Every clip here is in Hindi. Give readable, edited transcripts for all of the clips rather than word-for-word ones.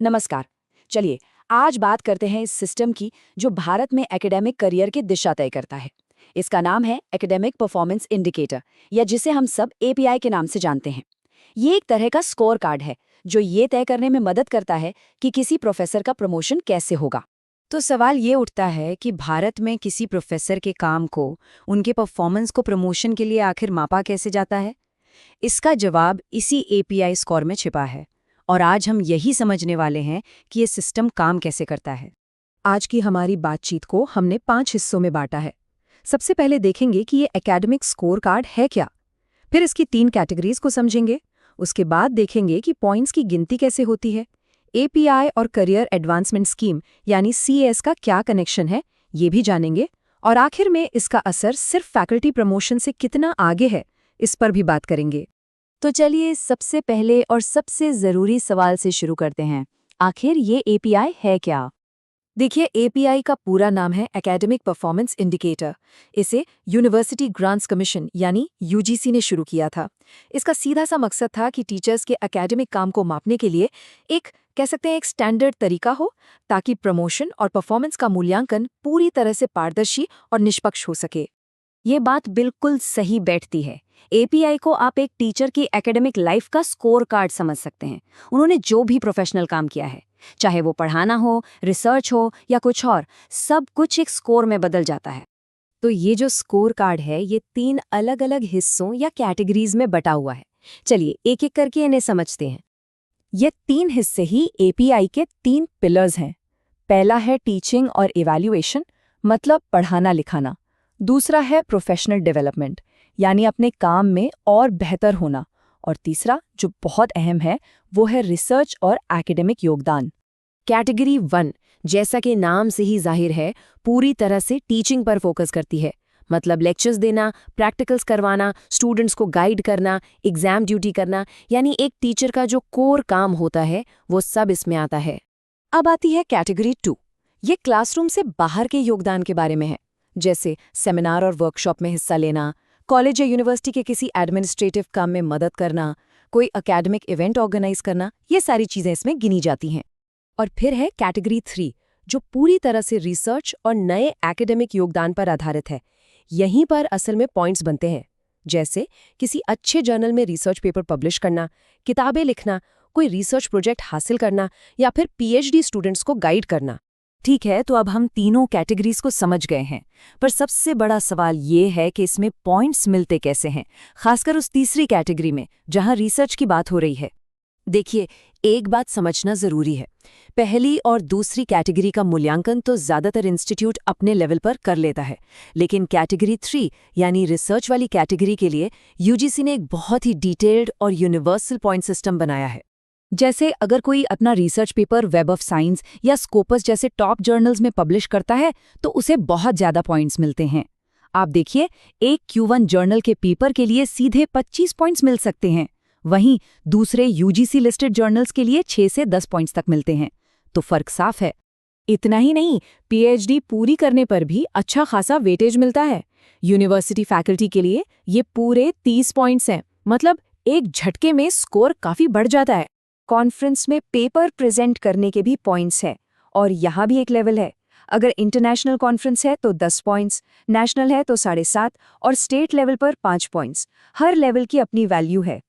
नमस्कार। चलिए, आज बात करते हैं इस सिस्टम की जो भारत में एकेडमिक करियर की दिशा तय करता है। इसका नाम है एकेडमिक परफॉर्मेंस इंडिकेटर, या जिसे हम सब एपीआई के नाम से जानते हैं। ये एक तरह का स्कोर कार्ड है जो ये तय करने में मदद करता है कि किसी प्रोफेसर का प्रमोशन कैसे होगा। तो सवाल ये उठता है कि भारत में किसी प्रोफेसर के काम को, उनके परफॉर्मेंस को प्रमोशन के लिए आखिर मापा कैसे जाता है? इसका जवाब इसी एपीआई स्कोर में छिपा है। और आज हम यही समझने वाले हैं कि ये सिस्टम काम कैसे करता है। आज की हमारी बातचीत को हमने 5 हिस्सों में बांटा है। सबसे पहले देखेंगे कि ये एकेडमिक स्कोर कार्ड है क्या। फिर इसकी 3 कैटेगरीज को समझेंगे। उसके बाद देखेंगे कि पॉइंट्स की गिनती कैसे होती है। एपीआई और करियर एडवांसमेंट स्कीम यानी सीएएस का क्या कनेक्शन है, ये भी जानेंगे। और आखिर में इसका असर सिर्फ फैकल्टी प्रमोशन से कितना आगे है, इस पर भी बात करेंगे। तो चलिए सबसे पहले और सबसे ज़रूरी सवाल से शुरू करते हैं। आखिर ये एपीआई है क्या? देखिए, एपीआई का पूरा नाम है एकेडमिक परफॉर्मेंस इंडिकेटर। इसे यूनिवर्सिटी ग्रांट्स कमीशन यानी यूजीसी ने शुरू किया था। इसका सीधा सा मकसद था कि टीचर्स के एकेडमिक काम को मापने के लिए कह सकते हैं एक स्टैंडर्ड तरीका हो, ताकि प्रमोशन और परफॉर्मेंस का मूल्यांकन पूरी तरह से पारदर्शी और निष्पक्ष हो सके। ये बात बिल्कुल सही बैठती है। एपीआई को आप एक टीचर की एकेडमिक लाइफ का स्कोर कार्ड समझ सकते हैं। उन्होंने जो भी प्रोफेशनल काम किया है, चाहे वो पढ़ाना हो, रिसर्च हो या कुछ और, सब कुछ एक स्कोर में बदल जाता है। तो ये जो स्कोर कार्ड है, ये 3 अलग-अलग हिस्सों या कैटेगरीज में बटा हुआ है। चलिए एक एक करके इन्हें समझते हैं। ये 3 हिस्से ही एपीआई के 3 पिलर्स हैं। पहला है टीचिंग और इवैल्यूएशन, मतलब पढ़ाना लिखाना। दूसरा है प्रोफेशनल डेवलपमेंट, यानी अपने काम में और बेहतर होना। और तीसरा, जो बहुत अहम है, वो है रिसर्च और एकेडमिक योगदान। कैटेगरी 1, जैसा कि नाम से ही जाहिर है, पूरी तरह से टीचिंग पर फोकस करती है। मतलब लेक्चर्स देना, प्रैक्टिकल्स करवाना, स्टूडेंट्स को गाइड करना, एग्जाम ड्यूटी करना, यानी एक टीचर का जो कोर काम होता है, वो सब इसमें आता है। अब आती है कैटेगरी 2। ये क्लासरूम से बाहर के योगदान के बारे में है, जैसे सेमिनार और वर्कशॉप में हिस्सा लेना, कॉलेज या यूनिवर्सिटी के किसी एडमिनिस्ट्रेटिव काम में मदद करना, कोई एकेडमिक इवेंट ऑर्गेनाइज करना, ये सारी चीजें इसमें गिनी जाती हैं। और फिर है कैटेगरी 3, जो पूरी तरह से रिसर्च और नए एकेडमिक योगदान पर आधारित है। यहीं पर असल में पॉइंट्स बनते हैं, जैसे किसी अच्छे जर्नल में रिसर्च पेपर पब्लिश करना, किताबें लिखना, कोई रिसर्च प्रोजेक्ट हासिल करना या फिर पीएचडी स्टूडेंट्स को गाइड करना। ठीक है, तो अब हम तीनों कैटेगरीज को समझ गए हैं, पर सबसे बड़ा सवाल ये है कि इसमें पॉइंट्स मिलते कैसे हैं, खासकर उस तीसरी कैटेगरी में जहां रिसर्च की बात हो रही है। देखिए, एक बात समझना जरूरी है। पहली और दूसरी कैटेगरी का मूल्यांकन तो ज्यादातर इंस्टीट्यूट अपने लेवल पर कर लेता है, लेकिन कैटेगरी 3 यानी रिसर्च वाली कैटेगरी के लिए यूजीसी ने एक बहुत ही डिटेल्ड और यूनिवर्सल पॉइंट सिस्टम बनाया है। जैसे अगर कोई अपना research paper web of science या स्कोपस जैसे टॉप जर्नल्स में पब्लिश करता है, तो उसे बहुत ज्यादा पॉइंट्स मिलते हैं। आप देखिए, एक Q1 जर्नल के पेपर के लिए सीधे 25 पॉइंट्स मिल सकते हैं, वहीं दूसरे यूजीसी लिस्टेड जर्नल्स के लिए 6 से 10 पॉइंट्स तक मिलते हैं। तो फर्क साफ है। इतना ही नहीं, पीएचडी पूरी करने पर भी अच्छा खासा वेटेज मिलता है। यूनिवर्सिटी फैकल्टी के लिए ये पूरे 30 पॉइंट्स हैं, मतलब एक झटके में स्कोर काफी बढ़ जाता है। कॉन्फ्रेंस में पेपर प्रेजेंट करने के भी पॉइंट्स हैं, और यहाँ भी एक लेवल है। अगर इंटरनेशनल कॉन्फ्रेंस है तो 10 पॉइंट्स, नेशनल है तो 7.5 और स्टेट लेवल पर 5 पॉइंट्स। हर लेवल की अपनी वैल्यू है।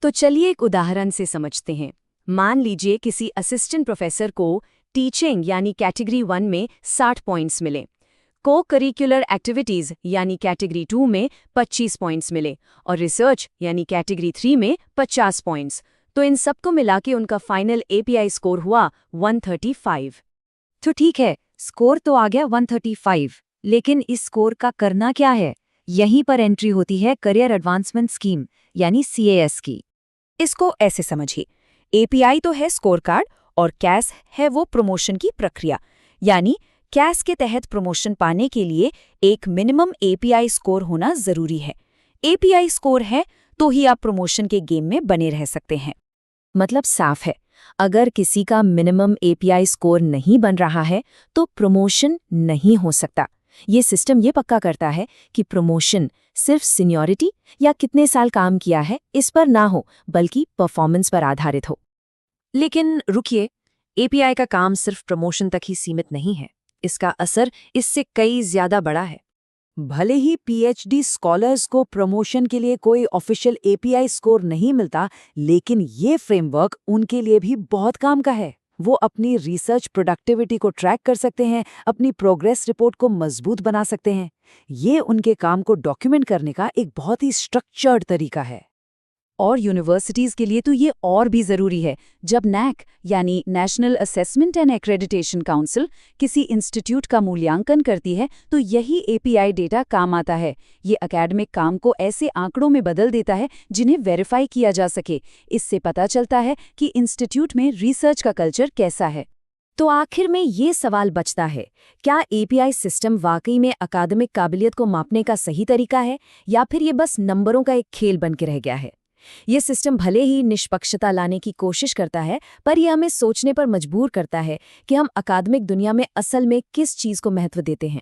तो चलिए एक उदाहरण से समझते हैं। मान लीजिए किसी असिस्टेंट प्रोफेसर को टीचिंग यानी कैटेगरी 1 में 60 पॉइंट्स मिले, को करिकुलर एक्टिविटीज यानी कैटेगरी 2 में 25 पॉइंट्स मिले और रिसर्च यानी कैटेगरी 3 में 50 पॉइंट्स। तो इन सबको मिला के उनका फाइनल एपीआई स्कोर हुआ 135। तो ठीक है, स्कोर तो आ गया 135, लेकिन इस स्कोर का करना क्या है? यहीं पर एंट्री होती है करियर एडवांसमेंट स्कीम यानी सीएएस की। इसको ऐसे समझिए, एपीआई तो है स्कोर कार्ड और कैस है वो प्रमोशन की प्रक्रिया। यानी कैस के तहत प्रमोशन पाने के लिए एक मिनिमम एपीआई स्कोर होना जरूरी है। एपीआई स्कोर है तो ही आप प्रमोशन के गेम में बने रह सकते हैं। मतलब साफ है, अगर किसी का मिनिमम एपीआई स्कोर नहीं बन रहा है तो प्रमोशन नहीं हो सकता। ये सिस्टम ये पक्का करता है कि प्रमोशन सिर्फ सीनियरिटी या कितने साल काम किया है इस पर ना हो, बल्कि परफॉर्मेंस पर आधारित हो। लेकिन रुकिए, एपीआई का काम सिर्फ प्रमोशन तक ही सीमित नहीं है, इसका असर इससे कई ज्यादा बड़ा है। भले ही पीएचडी स्कॉलर्स को प्रमोशन के लिए कोई ऑफिशियल एपीआई स्कोर नहीं मिलता, लेकिन ये फ्रेमवर्क उनके लिए भी बहुत काम का है। वो अपनी रिसर्च प्रोडक्टिविटी को ट्रैक कर सकते हैं, अपनी प्रोग्रेस रिपोर्ट को मजबूत बना सकते हैं। ये उनके काम को डॉक्यूमेंट करने का एक बहुत ही स्ट्रक्चर्ड तरीका है। और यूनिवर्सिटीज के लिए तो ये और भी जरूरी है। जब नैक यानी national assessment and accreditation council किसी इंस्टीट्यूट का मूल्यांकन करती है, तो यही एपीआई डेटा काम आता है। ये एकेडमिक काम को ऐसे आंकड़ों में बदल देता है जिन्हें वेरीफाई किया जा सके। इससे पता चलता है कि इंस्टीट्यूट में रिसर्च का कल्चर कैसा है। तो आखिर में ये सवाल बचता है, क्या एपीआई सिस्टम वाकई में अकादमिक काबिलियत को मापने का सही तरीका है, या फिर ये बस नंबरों का एक खेल बन के रह गया है? ये सिस्टम भले ही निष्पक्षता लाने की कोशिश करता है, पर यह हमें सोचने पर मजबूर करता है कि हम अकादमिक दुनिया में असल में किस चीज़ को महत्व देते हैं।